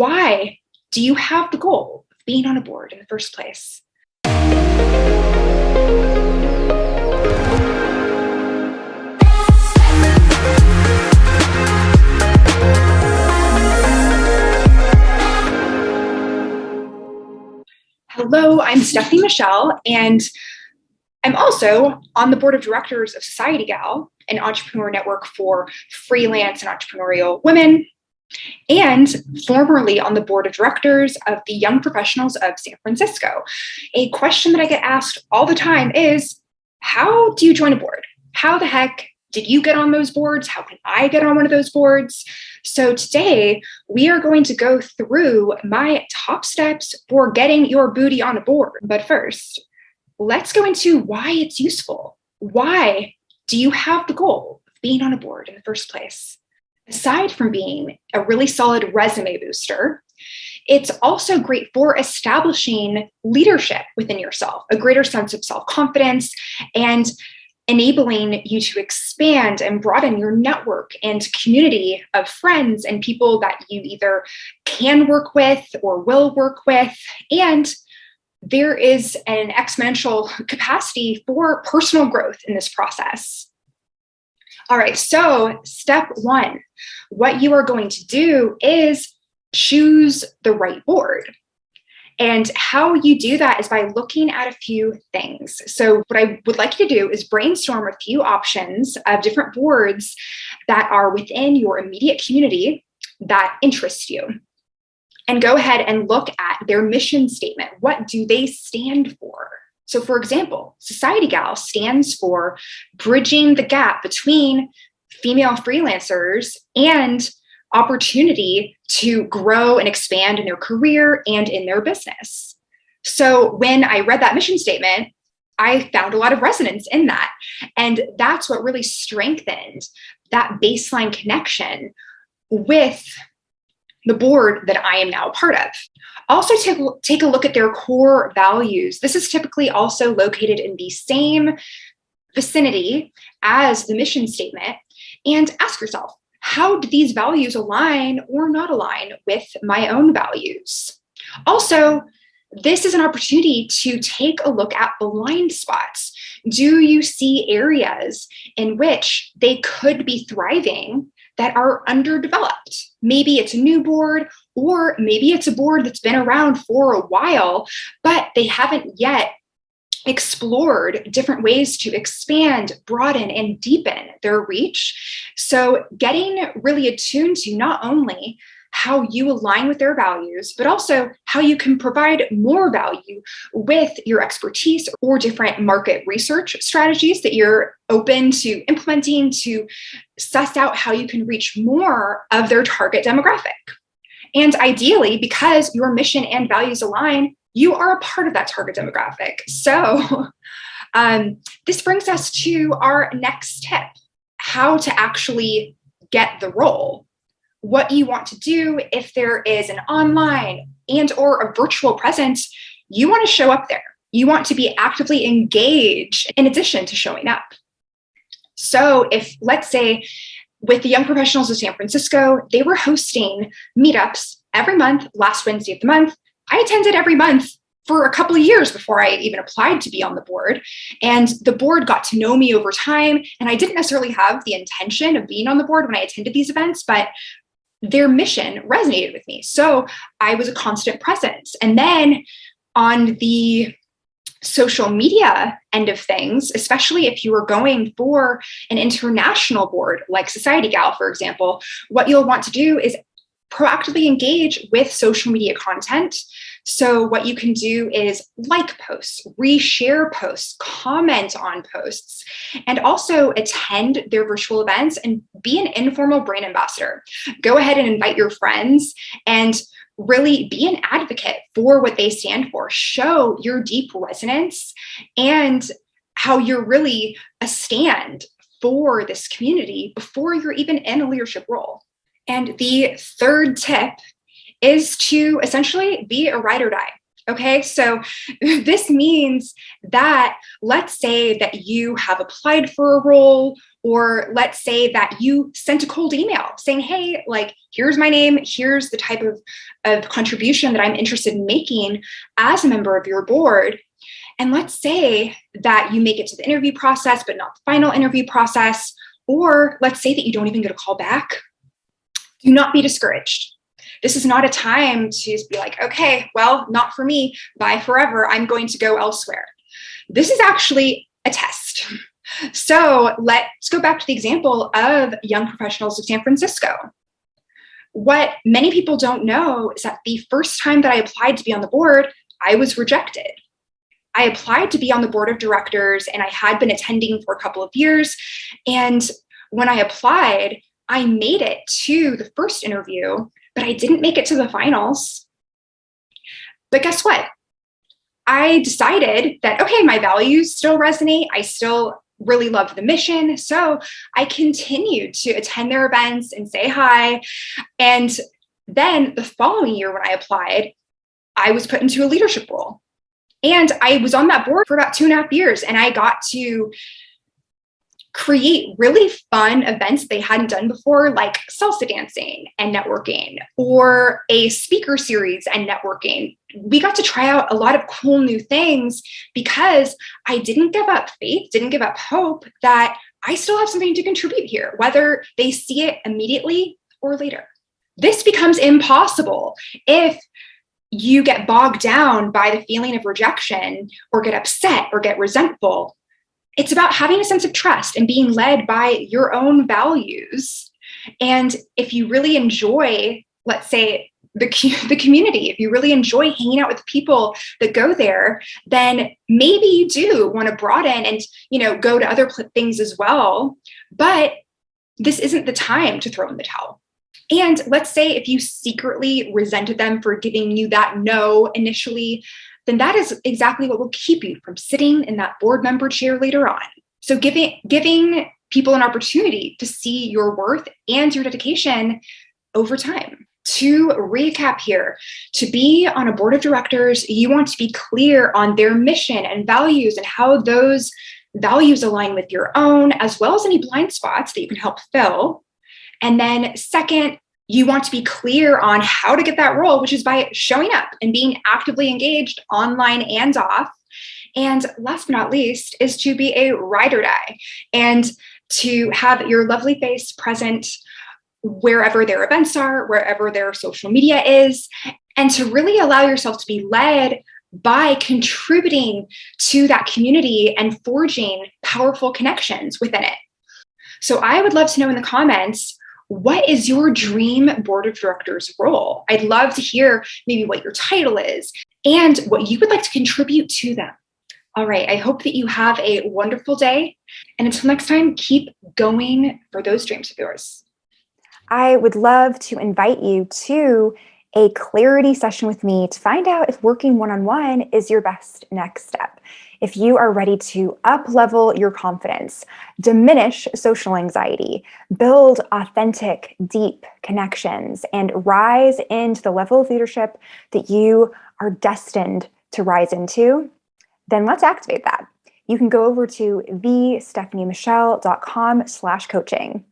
Why do you have the goal of being on a board in the first place? Hello, I'm Stephanie Michelle, and I'm also on the board of directors of Society Gal, an entrepreneur network for freelance and entrepreneurial women, and formerly on the board of directors of the Young Professionals of San Francisco. A question that I get asked all the time is, how do you join a board? How the heck did you get on those boards? How can I get on one of those boards? So today we are going to go through my top steps for getting your booty on a board. But first, let's go into why it's useful. Why do you have the goal of being on a board in the first place? Aside from being a really solid resume booster, it's also great for establishing leadership within yourself, a greater sense of self-confidence, and enabling you to expand and broaden your network and community of friends and people that you either can work with or will work with. And there is an exponential capacity for personal growth in this process. All right, so step one, what you are going to do is choose the right board. And how you do that is by looking at a few things. So what I would like you to do is brainstorm a few options of different boards that are within your immediate community that interest you. And go ahead and look at their mission statement. What do they stand for? So for example, Society Gal stands for bridging the gap between female freelancers and opportunity to grow and expand in their career and in their business. So when I read that mission statement, I found a lot of resonance in that. And that's what really strengthened that baseline connection with the board that I am now a part of. Also take a look at their core values. This is typically also located in the same vicinity as the mission statement. And ask yourself, how do these values align or not align with my own values? Also, this is an opportunity to take a look at blind spots. Do you see areas in which they could be thriving that are underdeveloped? Maybe it's a new board, or maybe it's a board that's been around for a while, but they haven't yet explored different ways to expand, broaden, and deepen their reach. So getting really attuned to not only how you align with their values, but also how you can provide more value with your expertise or different market research strategies that you're open to implementing to suss out how you can reach more of their target demographic. And ideally, because your mission and values align, you are a part of that target demographic. So this brings us to our next tip, how to actually get the role. What you want to do if there is an online and or a virtual presence, you want to show up there. You want to be actively engaged in addition to showing up. So if, let's say, with the Young Professionals of San Francisco, they were hosting meetups every month, last Wednesday of the month. I attended every month for a couple of years before I even applied to be on the board. And the board got to know me over time. And I didn't necessarily have the intention of being on the board when I attended these events, but their mission resonated with me. So I was a constant presence. And then on the social media end of things, especially if you are going for an international board like Society Gal, for example, what you'll want to do is proactively engage with social media content. So what you can do is like posts, reshare posts, comment on posts, and also attend their virtual events and be an informal brand ambassador. Go ahead and invite your friends and really be an advocate for what they stand for. Show your deep resonance and how you're really a stand for this community before you're even in a leadership role. And the third tip is to essentially be a ride or die. Okay, so this means that let's say that you have applied for a role, or let's say that you sent a cold email saying, hey, like, here's my name, here's the type of contribution that I'm interested in making as a member of your board. And let's say that you make it to the interview process, but not the final interview process, or let's say that you don't even get a call back. Do not be discouraged. This is not a time to be like, okay, well, not for me, bye forever, I'm going to go elsewhere. This is actually a test. So let's go back to the example of Young Professionals of San Francisco. What many people don't know is that the first time that I applied to be on the board, I was rejected. I applied to be on the board of directors and I had been attending for a couple of years. And when I applied, I made it to the first interview, but I didn't make it to the finals. But guess what? I decided that, okay, my values still resonate. I still really love the mission. So I continued to attend their events and say hi. And then the following year when I applied, I was put into a leadership role. And I was on that board for about 2.5 years, and I got to create really fun events they hadn't done before, like salsa dancing and networking, or a speaker series and networking. We got to try out a lot of cool new things because I didn't give up faith, didn't give up hope that I still have something to contribute here, whether they see it immediately or later. This becomes impossible if you get bogged down by the feeling of rejection or get upset or get resentful. It's about having a sense of trust and being led by your own values. And if you really enjoy, let's say, the community, if you really enjoy hanging out with people that go there, then maybe you do want to broaden and, go to other things as well. But this isn't the time to throw in the towel. And let's say if you secretly resented them for giving you that no initially, then that is exactly what will keep you from sitting in that board member chair later on. So giving people an opportunity to see your worth and your dedication over time. To recap here, to be on a board of directors, you want to be clear on their mission and values and how those values align with your own, as well as any blind spots that you can help fill. And then second, you want to be clear on how to get that role, which is by showing up and being actively engaged online and off. And last but not least is to be a ride or die and to have your lovely face present wherever their events are, wherever their social media is, and to really allow yourself to be led by contributing to that community and forging powerful connections within it. So I would love to know in the comments, what is your dream board of directors role? I'd love to hear maybe what your title is and what you would like to contribute to them. All right, I hope that you have a wonderful day. And until next time, keep going for those dreams of yours. I would love to invite you to a clarity session with me to find out if working one-on-one is your best next step. If you are ready to up-level your confidence, diminish social anxiety, build authentic, deep connections, and rise into the level of leadership that you are destined to rise into, then let's activate that. You can go over to thestephaniemichelle.com/coaching.